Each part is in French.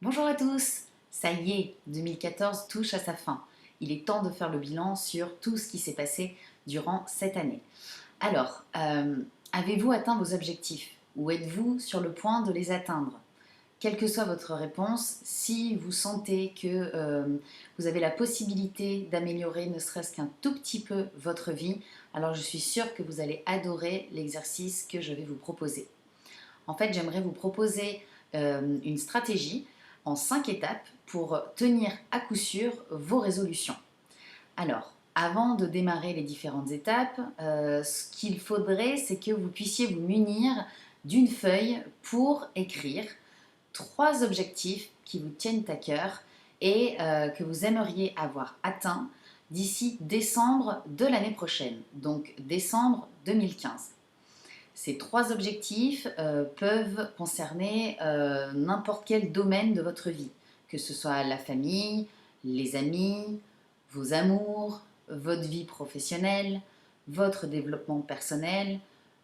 Bonjour à tous. Ça y est, 2014 touche à sa fin. Il est temps de faire le bilan sur tout ce qui s'est passé durant cette année. Alors, avez-vous atteint vos objectifs ou êtes-vous sur le point de les atteindre? Quelle que soit votre réponse, si vous sentez que vous avez la possibilité d'améliorer ne serait-ce qu'un tout petit peu votre vie, alors je suis sûre que vous allez adorer l'exercice que je vais vous proposer. En fait, j'aimerais vous proposer une stratégie en 5 étapes pour tenir à coup sûr vos résolutions. Alors, avant de démarrer les différentes étapes, ce qu'il faudrait, c'est que vous puissiez vous munir d'une feuille pour écrire 3 objectifs qui vous tiennent à cœur et que vous aimeriez avoir atteints d'ici décembre de l'année prochaine, donc décembre 2015. Ces 3 objectifs peuvent concerner n'importe quel domaine de votre vie, que ce soit la famille, les amis, vos amours, votre vie professionnelle, votre développement personnel,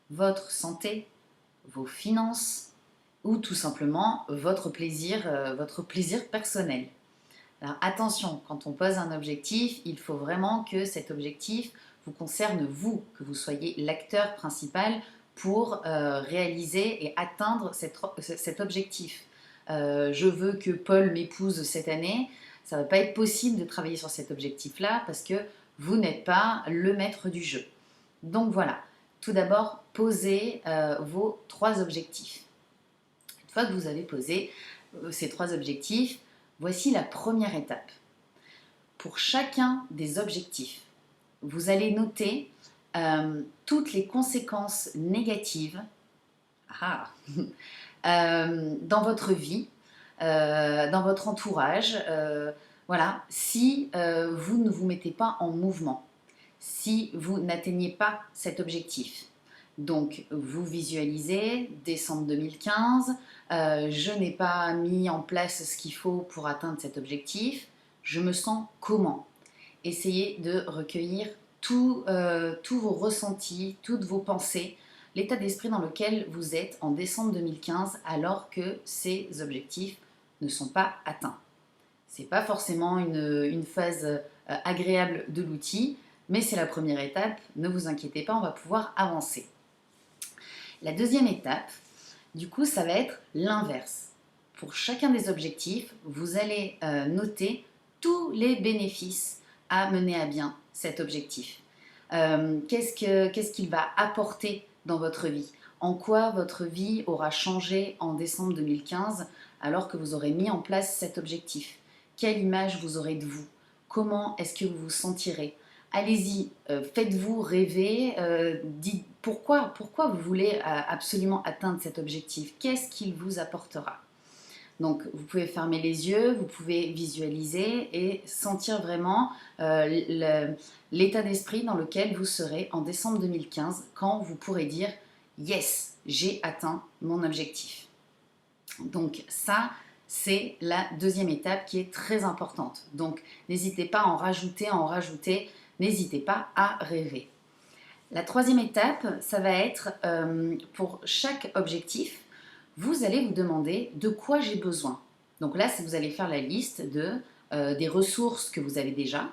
votre santé, vos finances ou tout simplement votre plaisir personnel. Alors attention, quand on pose un objectif, il faut vraiment que cet objectif vous concerne vous, que vous soyez l'acteur principal pour réaliser et atteindre cet objectif. Je veux que Paul m'épouse cette année, ça ne va pas être possible de travailler sur cet objectif-là parce que vous n'êtes pas le maître du jeu. Donc voilà, tout d'abord, posez vos 3 objectifs. Une fois que vous avez posé ces 3 objectifs, voici la première étape. Pour chacun des objectifs, vous allez noter toutes les conséquences négatives dans votre vie, dans votre entourage. Voilà, si vous ne vous mettez pas en mouvement, si vous n'atteignez pas cet objectif. Donc, vous visualisez décembre 2015, je n'ai pas mis en place ce qu'il faut pour atteindre cet objectif, je me sens comment? Essayez de recueillir tous vos ressentis, toutes vos pensées, l'état d'esprit dans lequel vous êtes en décembre 2015 alors que ces objectifs ne sont pas atteints. Ce n'est pas forcément une phase agréable de l'outil, mais c'est la première étape, ne vous inquiétez pas, on va pouvoir avancer. La deuxième étape, du coup, ça va être l'inverse. Pour chacun des objectifs, vous allez noter tous les bénéfices à mener à bien cet objectif. Qu'est-ce qu'il va apporter dans votre vie? En quoi votre vie aura changé en décembre 2015 alors que vous aurez mis en place cet objectif? Quelle image vous aurez de vous? Comment est-ce que vous vous sentirez? Allez-y, faites-vous rêver, dites pourquoi vous voulez absolument atteindre cet objectif? Qu'est-ce qu'il vous apportera? Donc, vous pouvez fermer les yeux, vous pouvez visualiser et sentir vraiment l'état d'esprit dans lequel vous serez en décembre 2015 quand vous pourrez dire « Yes, j'ai atteint mon objectif ». Donc ça, c'est la deuxième étape qui est très importante. Donc, n'hésitez pas à en rajouter, n'hésitez pas à rêver. La troisième étape, ça va être pour chaque objectif, vous allez vous demander de quoi j'ai besoin. Donc là, vous allez faire la liste des ressources que vous avez déjà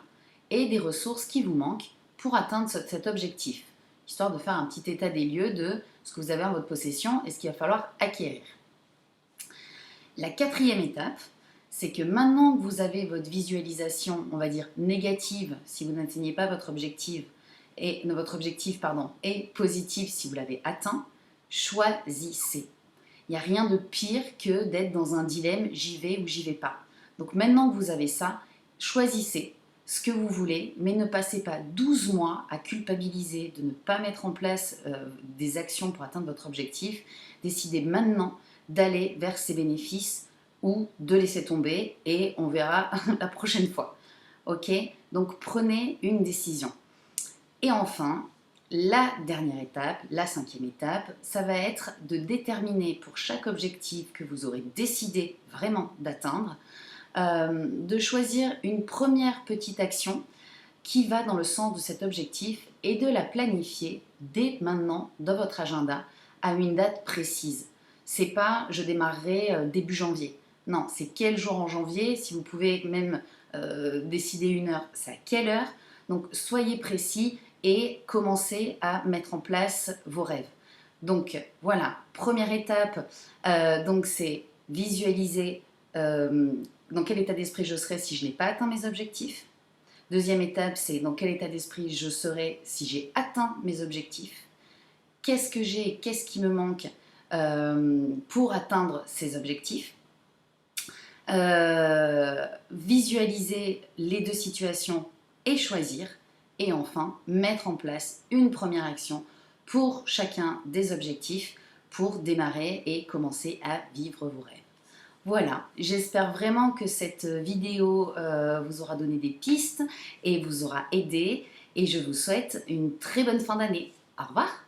et des ressources qui vous manquent pour atteindre cet objectif, histoire de faire un petit état des lieux de ce que vous avez en votre possession et ce qu'il va falloir acquérir. La quatrième étape, c'est que maintenant que vous avez votre visualisation, on va dire négative, si vous n'atteignez pas votre objectif, et positif si vous l'avez atteint, choisissez. Il n'y a rien de pire que d'être dans un dilemme, j'y vais ou j'y vais pas. Donc maintenant que vous avez ça, choisissez ce que vous voulez, mais ne passez pas 12 mois à culpabiliser de ne pas mettre en place des actions pour atteindre votre objectif. Décidez maintenant d'aller vers ces bénéfices ou de laisser tomber et on verra la prochaine fois. Ok? Donc prenez une décision. Et enfin, la dernière étape, la cinquième étape, ça va être de déterminer pour chaque objectif que vous aurez décidé vraiment d'atteindre, de choisir une première petite action qui va dans le sens de cet objectif et de la planifier dès maintenant dans votre agenda à une date précise. C'est pas je démarrerai début janvier. Non, c'est quel jour en janvier. Si vous pouvez même décider une heure, c'est à quelle heure. Donc soyez précis et commencez à mettre en place vos rêves. Donc voilà, première étape, donc c'est visualiser dans quel état d'esprit je serai si je n'ai pas atteint mes objectifs. Deuxième étape, c'est dans quel état d'esprit je serai si j'ai atteint mes objectifs. Qu'est-ce que j'ai, qu'est-ce qui me manque pour atteindre ces objectifs. Visualiser les deux situations et choisir. Et enfin, mettre en place une première action pour chacun des objectifs pour démarrer et commencer à vivre vos rêves. Voilà, j'espère vraiment que cette vidéo vous aura donné des pistes et vous aura aidé. Et je vous souhaite une très bonne fin d'année. Au revoir!